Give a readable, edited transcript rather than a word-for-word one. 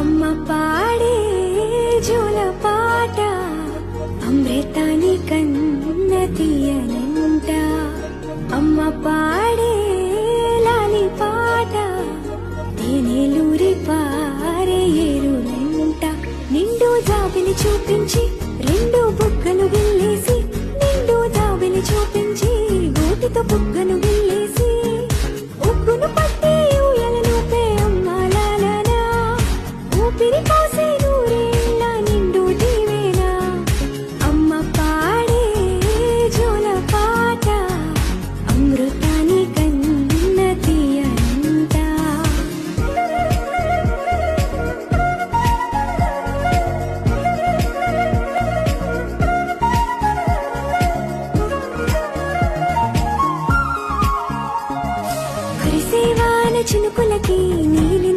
అమ్మ పాడే జోల పాట అమృతాని కన్న తీయనంట. అమ్మ పాడే లాలి పాట తేనెలూరి పారే ఏరులంట. నిండు జాబిలి చూపించి రెండు బుగ్గలు గిల్లేసి, నిండు జాబిలి చూపించి గోటితో బుగ్గను